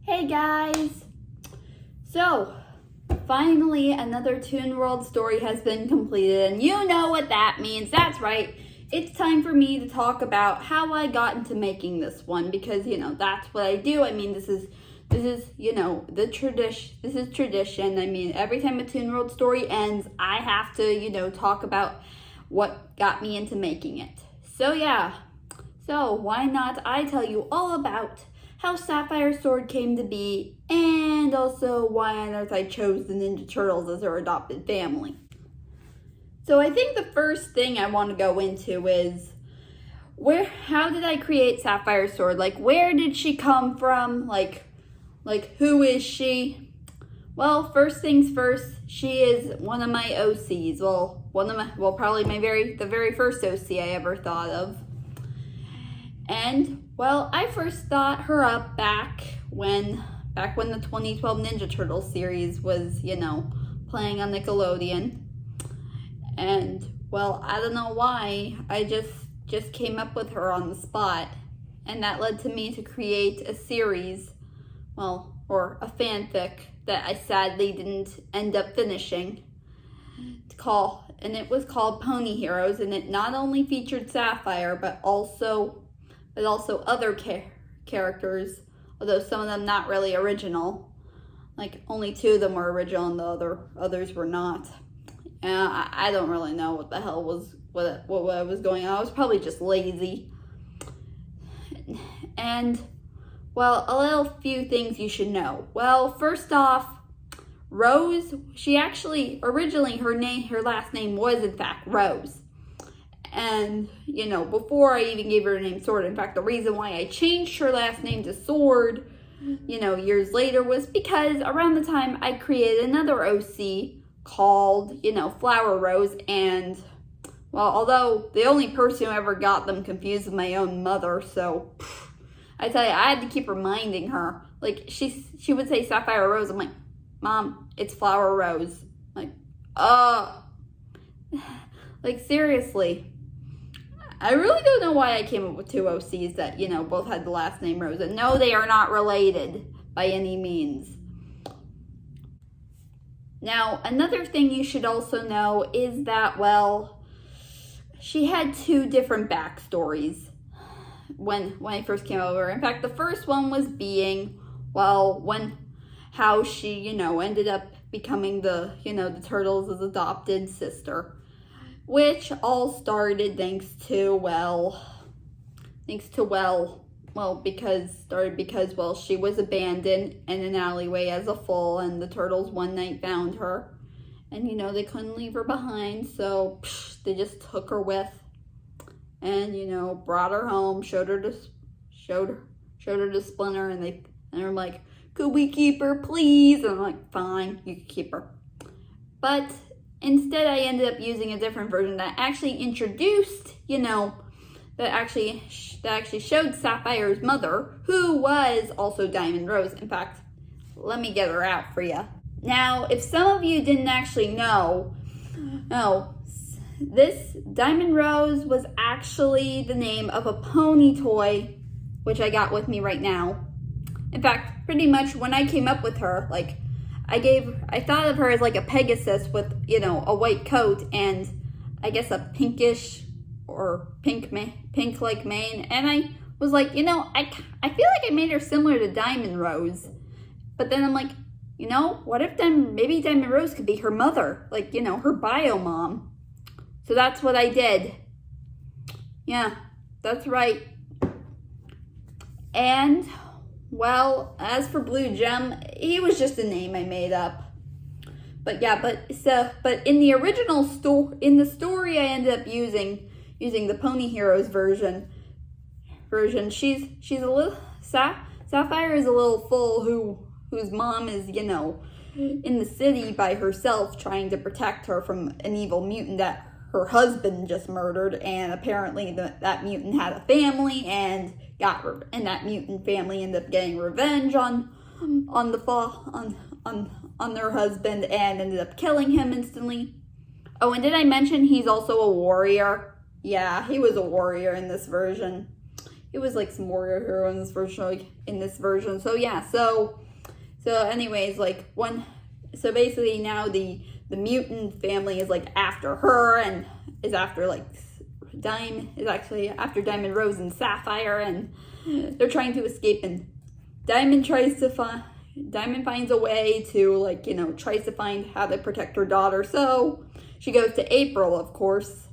Hey guys! So, finally another Toon World story has been completed, and you know what that means. That's right. It's time for me to talk about how I got into making this one, because that's what I do. I mean, this is the tradition. This is tradition. I mean, every time a Toon World story ends, I have to talk about what got me into making it. So yeah. So why not I tell you all about how Sapphire Sword came to be, and also why on earth I chose the Ninja Turtles as our adopted family. So I think the first thing I want to go into is how did I create Sapphire Sword? Like, where did she come from? Like who is she? Well, first things first, she is one of my OCs. Probably the very first OC I ever thought of. And, well, I first thought her up back when the 2012 Ninja Turtles series was, playing on Nickelodeon. And, well, I don't know why, I just came up with her on the spot. And that led to me to create a series, or a fanfic that I sadly didn't end up finishing. It was called Pony Heroes, and it not only featured Sapphire, but also other characters, although some of them not really original. Like, only 2 of them were original and the others were not. I don't really know what the hell was what was going on. I was probably just lazy. And, well, a little few things you should know. Well, first off, Rose, she actually, originally her last name was in fact Rose. And, before I even gave her the name Sword, in fact, the reason why I changed her last name to Sword, years later, was because around the time I created another OC called, Flower Rose, and, well, although the only person who ever got them confused was my own mother, so, I tell you, I had to keep reminding her. Like, she would say Sapphire Rose, I'm like, Mom, it's Flower Rose. Like, like, seriously. I really don't know why I came up with 2 OCs that, both had the last name Rose. And no, they are not related by any means. Now, another thing you should also know is that, well, she had 2 different backstories when I first came over. In fact, the first one was being, how she, ended up becoming the Turtles' adopted sister. Which all started because she was abandoned in an alleyway as a foal, and the Turtles one night found her. And, they couldn't leave her behind, so they just took her with and, brought her home, showed her to Splinter, and they're like, could we keep her, please? And I'm like, fine, you can keep her. But instead, I ended up using a different version that actually introduced, that actually showed Sapphire's mother, who was also Diamond Rose. In fact, let me get her out for you. Now, if some of you didn't actually know, this Diamond Rose was actually the name of a pony toy, which I got with me right now. In fact, pretty much when I came up with her, I thought of her as like a Pegasus with, a white coat and I guess a pinkish or pink like mane. And I was like, I feel like I made her similar to Diamond Rose. But then I'm like, what if maybe Diamond Rose could be her mother, like, her bio mom. So that's what I did. Yeah, that's right. And, well, as for Blue Gem, he was just a name I made up. But yeah, but in the original story I ended up using the Pony Heroes version. She's a little Sapphire is a little fool whose mom is, in the city by herself trying to protect her from an evil mutant that her husband just murdered, and apparently that mutant had a family and that mutant family ended up getting revenge on their husband and ended up killing him instantly. Oh, and did I mention he's also a warrior? Yeah, he was a warrior in this version. he was like some warrior hero in this version, So yeah, so anyways, like so basically now the mutant family is like after her, and is after like Diamond, Rose, and Sapphire, and they're trying to escape, and Diamond finds a way to, like, tries to find how to protect her daughter. So she goes to April, of course.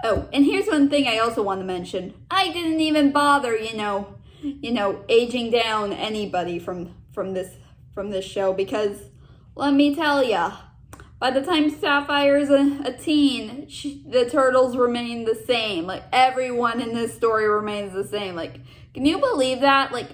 Oh, and here's one thing I also want to mention. I didn't even bother, aging down anybody from this show, because let me tell ya, by the time Sapphire's a teen, the turtles remain the same. Like, everyone in this story remains the same. Like, can you believe that? Like,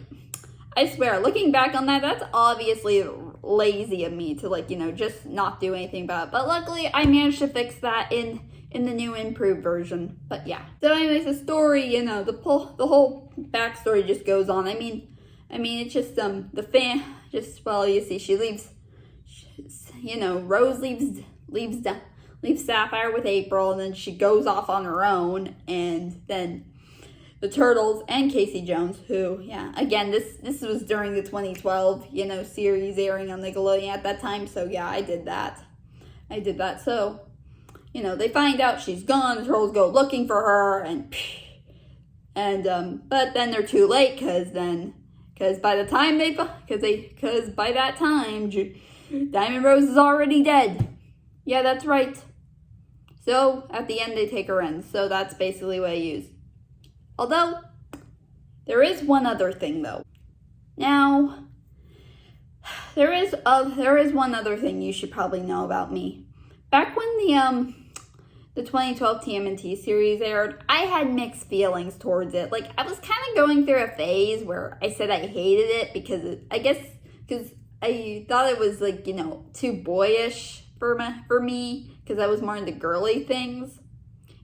I swear, looking back on that, that's obviously lazy of me to, like, just not do anything about it. But luckily, I managed to fix that in the new improved version. But yeah. So anyways, the story, the whole backstory just goes on. I mean, it's just, you see, she leaves, Rose leaves Sapphire with April, and then she goes off on her own, and then the Turtles and Casey Jones, who, yeah, again, this was during the 2012, series airing on Nickelodeon at that time, so yeah, I did that. So, they find out she's gone, the Turtles go looking for her, but then they're too late, because by that time, Diamond Rose is already dead. Yeah, that's right. So, at the end, they take her in, so that's basically what I used. Although, there is one other thing, though. Now, there is one other thing you should probably know about me. Back when the 2012 TMNT series aired, I had mixed feelings towards it. Like, I was kind of going through a phase where I said I hated it because I thought it was, like, too boyish for me, because I was more into girly things.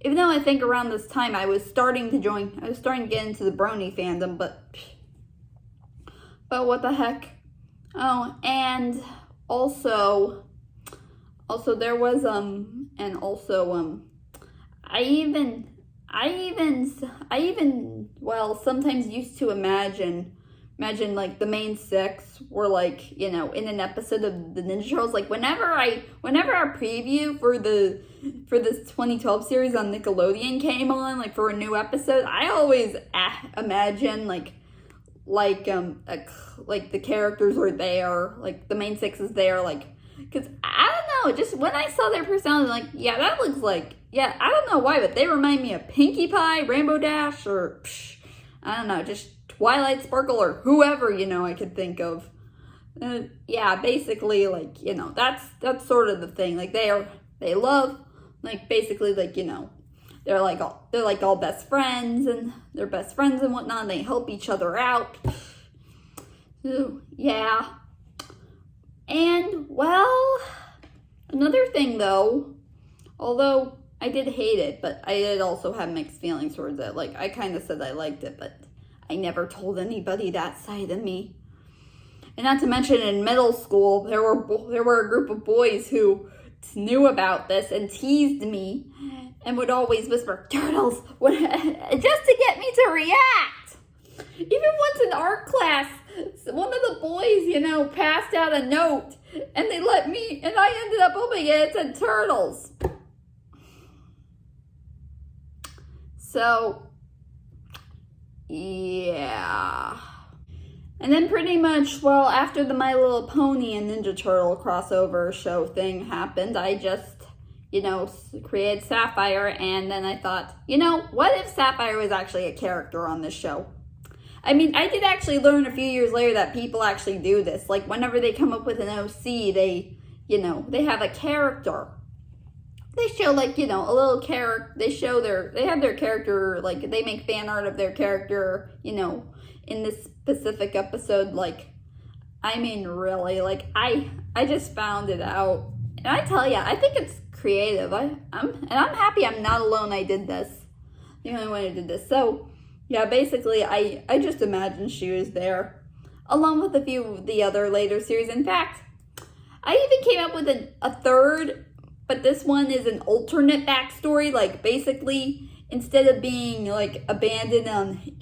Even though I think around this time I was starting to get into the brony fandom, but what the heck? Oh, and also there was, I even sometimes used to imagine like the main six were like, in an episode of the Ninja Turtles. Like whenever our preview for this 2012 series on Nickelodeon came on, like for a new episode, I always imagine like the characters were there, like the main six is there, like, because I don't know, just when I saw their personality, like, yeah, that looks like, yeah, I don't know why, but they remind me of Pinkie Pie, Rainbow Dash, or I don't know, just Twilight Sparkle, or whoever, I could think of. Yeah, basically, like, that's sort of the thing. Like, they love, like, basically, like, they're like all best friends, and they're best friends and whatnot, and they help each other out. So, yeah. And, well, another thing, though, although I did hate it, but I did also have mixed feelings towards it. Like, I kind of said I liked it, but I never told anybody that side of me. And not to mention, in middle school, there were a group of boys who knew about this and teased me and would always whisper, "Turtles," just to get me to react. Even once in art class, one of the boys, passed out a note, and they let me, and I ended up opening it. It said "Turtles." So, yeah. And then pretty much, well, after the My Little Pony and Ninja Turtle crossover show thing happened, I just, created Sapphire, and then I thought, what if Sapphire was actually a character on this show? I mean, I did actually learn a few years later that people actually do this. Like, whenever they come up with an OC, they have a character. They show, like, a little character, they have their character, like, they make fan art of their character, in this specific episode. Like, I mean, really, like, I just found it out, and I tell ya, I think it's creative. I'm happy I'm not alone. I did this, the only one who did this. So, yeah, basically, I just imagined she was there, along with a few of the other later series. In fact, I even came up with a third, but this one is an alternate backstory. Like, basically, instead of being like abandoned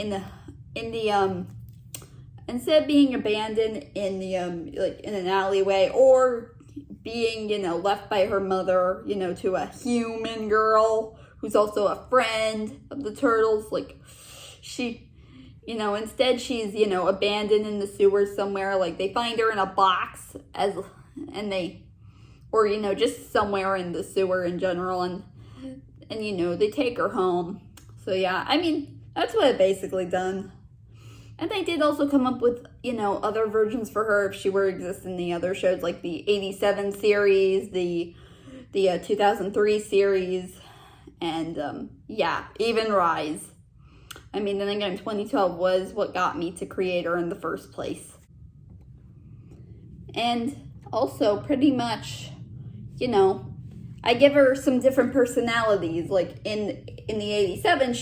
instead of being abandoned in the like in an alleyway, or being, you know, left by her mother, you know, to a human girl who's also a friend of the turtles. Like, she, you know, instead she's, you know, abandoned in the sewers somewhere. Like, they find her in a box or, you know, just somewhere in the sewer in general, and you know, they take her home. So yeah, I mean, that's what I've basically done. And they did also come up with, you know, other versions for her if she were to exist in the other shows, like the 87 series, the 2003 series, and yeah, even Rise. I mean, then again, 2012 was what got me to create her in the first place. And also, pretty much, you know, I give her some different personalities. Like in the 87,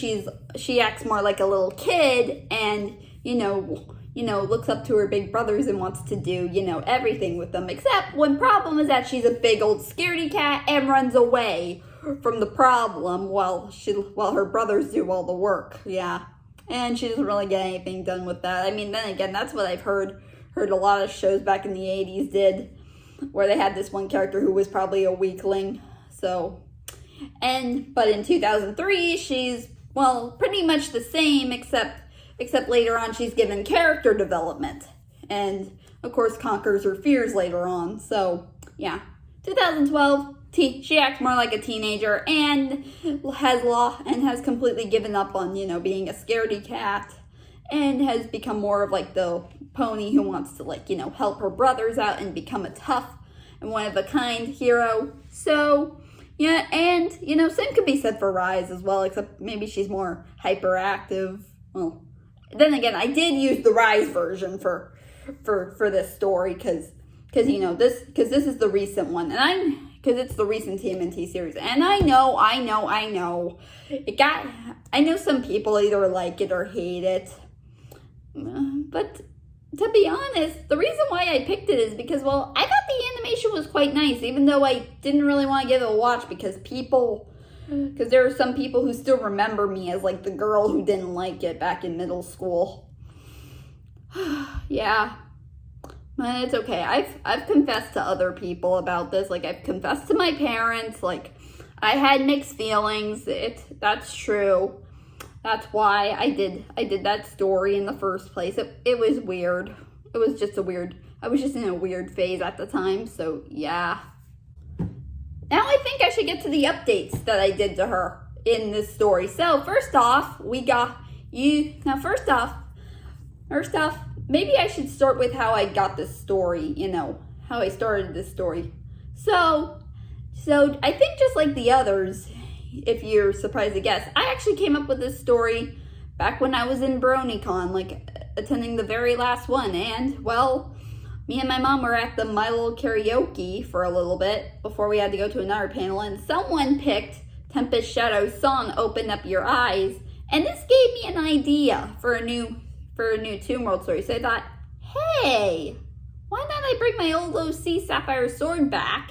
she acts more like a little kid, and you know, looks up to her big brothers and wants to do, you know, everything with them. Except one problem is that she's a big old scaredy cat and runs away from the problem while her brothers do all the work. Yeah, and she doesn't really get anything done with that. I mean, then again, that's what I've heard a lot of shows back in the 80s did, where they had this one character who was probably a weakling. So, but in 2003, she's, well, pretty much the same, except later on she's given character development, and of course conquers her fears later on. So yeah, 2012, she acts more like a teenager and has completely given up on, you know, being a scaredy cat, and has become more of like the pony who wants to, like, you know, help her brothers out and become a tough and one of a kind hero. So yeah, and you know, same could be said for Rise as well, except maybe she's more hyperactive. Well, then again, I did use the Rise version for this story because you know, this is the recent one, and because it's the recent TMNT series, and I know I know some people either like it or hate it, but to be honest, the reason why I picked it is because, well, I thought the animation was quite nice, even though I didn't really want to give it a watch because there are some people who still remember me as like the girl who didn't like it back in middle school. Yeah, but it's okay. I've confessed to other people about this. Like, I've confessed to my parents. Like, I had mixed feelings. That's true. That's why I did that story in the first place. It was weird. It was just I was just in a weird phase at the time. So yeah. Now I think I should get to the updates that I did to her in this story. So first off, first off, maybe I should start with how I got this story, you know, how I started this story. So I think just like the others, if you're surprised to guess, I actually came up with this story back when I was in BronyCon, like attending the very last one. And, well, me and my mom were at the My Little Karaoke for a little bit before we had to go to another panel, and someone picked Tempest Shadow's song, Open Up Your Eyes, and this gave me an idea for a new Toon World story. So I thought, hey, why not I bring my old OC Sapphire Sword back,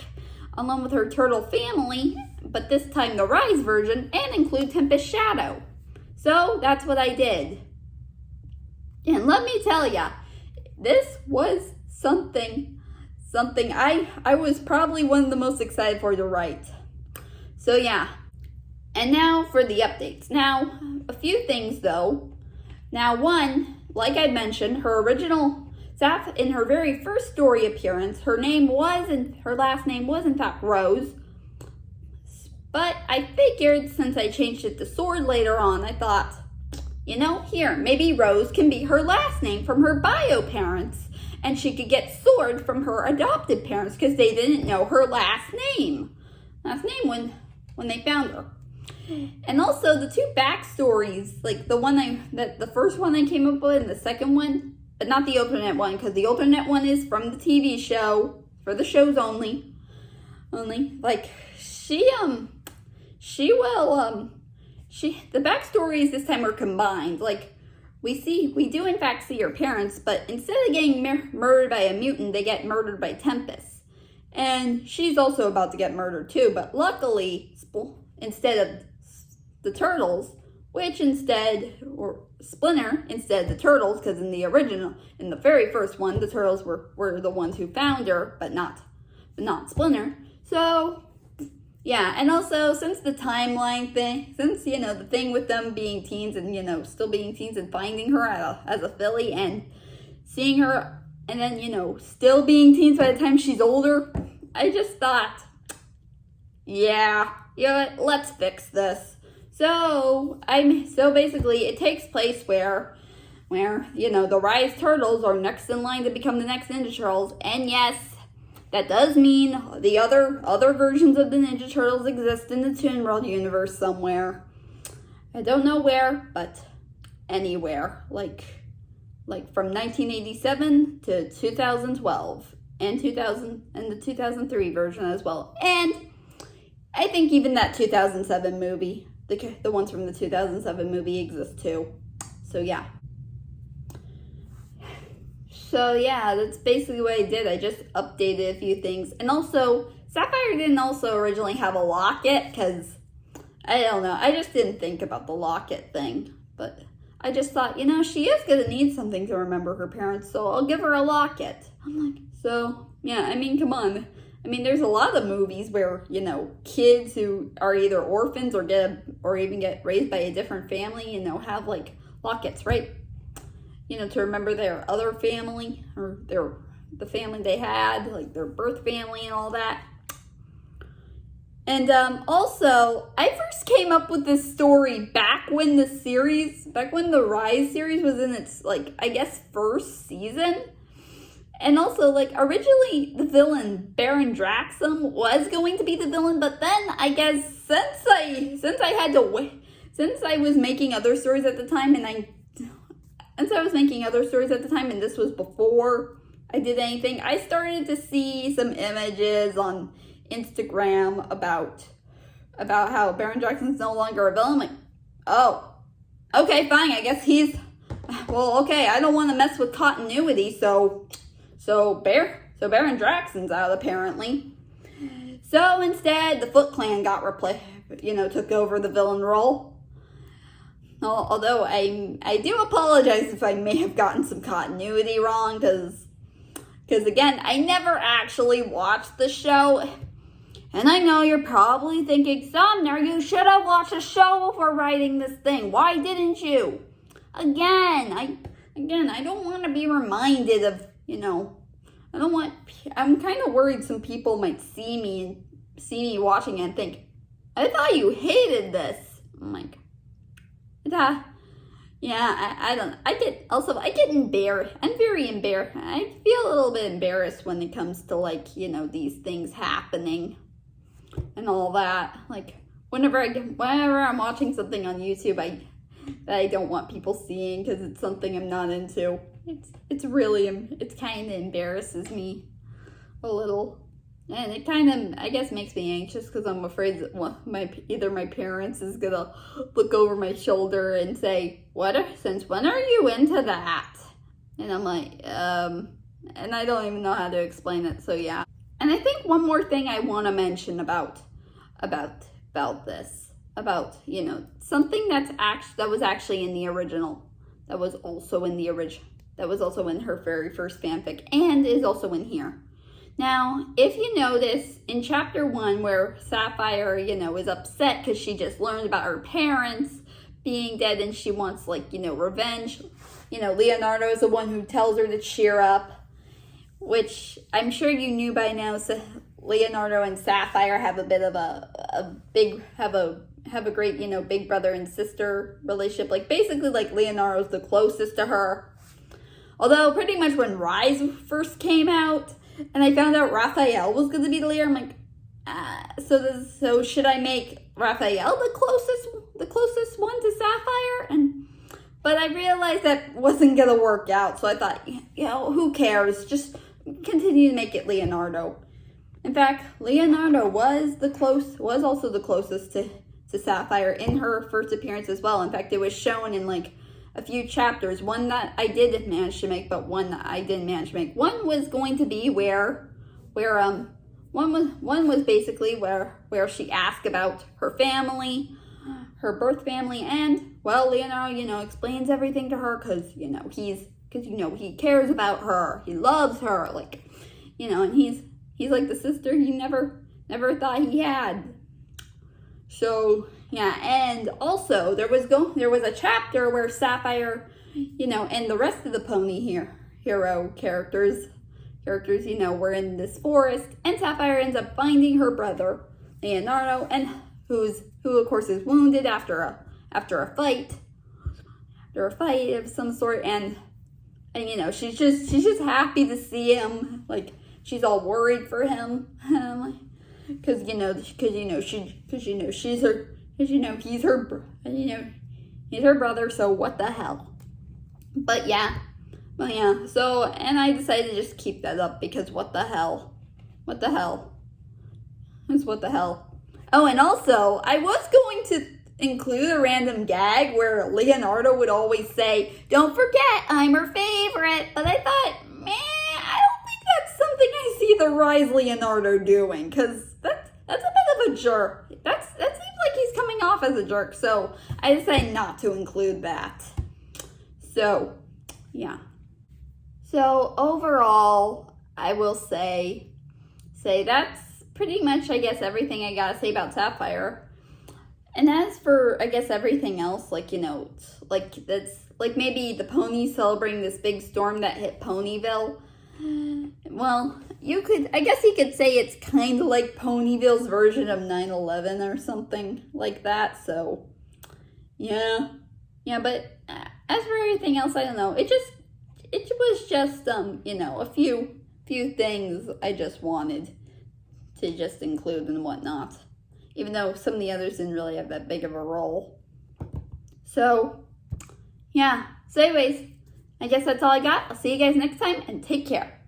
along with her turtle family, but this time the Rise version, and include Tempest Shadow. So that's what I did. And let me tell ya, this was something I was probably one of the most excited for to write. So yeah. And now for the updates. Now, a few things though. Now, one, like I mentioned, her original Saph, in her very first story appearance, her last name was in fact Rose. But I figured since I changed it to Sword later on, I thought, you know, here, maybe Rose can be her last name from her bio parents, and she could get Sword from her adopted parents because they didn't know her last name when they found her. And also the two backstories, like the first one I came up with and the second one, but not the alternate one, because the alternate one is from the TV show, for the shows only. Like, the backstories this time are combined. Like, we do in fact see her parents, but instead of getting murdered by a mutant, they get murdered by Tempest. And she's also about to get murdered too, but luckily, instead of the turtles, which instead, or Splinter instead the turtles, because in the very first one, the turtles were the ones who found her, but not Splinter. So, yeah, and also since the timeline thing, since, the thing with them being teens and, still being teens and finding her as a filly and seeing her and then, still being teens by the time she's older, I just thought, yeah, let's fix this. So basically it takes place where the Rise Turtles are next in line to become the next Ninja Turtles, and yes, that does mean the other versions of the Ninja Turtles exist in the Toon World universe somewhere. I don't know where, but anywhere. Like from 1987 to 2012 and the 2003 version as well. And I think even that 2007 movie, the ones from the 2007 movie exist too. So yeah. So yeah, that's basically what I did. I just updated a few things. And also, Sapphire didn't also originally have a locket because, I don't know, I just didn't think about the locket thing. But I just thought, she is going to need something to remember her parents, so I'll give her a locket. I'm like, so, yeah, come on. There's a lot of movies where, kids who are either orphans or even get raised by a different family, have like lockets, right? To remember their other family or the family they had, like their birth family and all that. And also, I first came up with this story back when the Rise series was in its, first season. And also, originally the villain, Baron Draxum, was going to be the villain, but then I guess since I was making other stories at the time, and this was before I did anything, I started to see some images on Instagram about how Baron Draxum's no longer a villain. I'm like, oh, okay, fine, I guess I don't want to mess with continuity, so Baron Draxum's out apparently. So instead, the Foot Clan got took over the villain role. Although I do apologize if I may have gotten some continuity wrong, because again, I never actually watched the show. And I know you're probably thinking, Sumner, you should have watched the show before writing this thing. Why didn't you? Again, I don't want to be reminded of, I'm kind of worried some people might see me watching it and think, I thought you hated this. I'm like, yeah, I get embarrassed. I'm very embarrassed. I feel a little bit embarrassed when it comes to these things happening and all that. Whenever I'm watching something on YouTube, that I don't want people seeing because it's something I'm not into. It's kind of embarrasses me a little. And it kind of, I guess, makes me anxious because I'm afraid that either my parents is going to look over my shoulder and say, since when are you into that? And I'm like, and I don't even know how to explain it, so yeah. And I think one more thing I want to mention about this, something that was actually in the original, that was also in her very first fanfic, and is also in here. Now, if you notice, in chapter 1, where Sapphire, is upset because she just learned about her parents being dead and she wants, revenge, Leonardo is the one who tells her to cheer up, which I'm sure you knew by now. So Leonardo and Sapphire have a bit of a great, big brother and sister relationship. Basically, Leonardo's the closest to her. Although, pretty much when Rise first came out, and I found out Raphael was going to be the leader, I'm like, so should I make Raphael the closest one to Sapphire? But I realized that wasn't going to work out, so I thought, who cares? Just continue to make it Leonardo. In fact, Leonardo was also the closest to Sapphire in her first appearance as well. In fact, it was shown in a few chapters, one that I did manage to make, but one that I didn't manage to make. One was going to be where one was basically where she asked about her family, her birth family, and, well, Leonardo, explains everything to her because, he cares about her. He loves her, like, and he's like the sister he never thought he had. So, yeah, and also there was a chapter where Sapphire, and the rest of the pony hero characters, were in this forest, and Sapphire ends up finding her brother, Leonardo, and who of course is wounded after a fight of some sort, and she's just happy to see him. Like, she's all worried for him, because he's her brother. So what the hell? But yeah. So, and I decided to just keep that up because what the hell? What the hell? It's what the hell? Oh, and also I was going to include a random gag where Leonardo would always say, "Don't forget, I'm her favorite." But I thought, man, I don't think that's something I see the Rise Leonardo doing, because that's a bit of a jerk. That seems like he's coming off as a jerk. So I decided not to include that. So, yeah. So overall, I will say that's pretty much, I guess, everything I gotta say about Sapphire. And as for, I guess, everything else, like, that's, like, maybe the ponies celebrating this big storm that hit Ponyville. Well, I guess you could say it's kind of like Ponyville's version of 9/11 or something like that. So, yeah, but as for everything else, I don't know. It was just, a few things I just wanted to just include and whatnot, even though some of the others didn't really have that big of a role. So, yeah. So anyways, I guess that's all I got. I'll see you guys next time, and take care.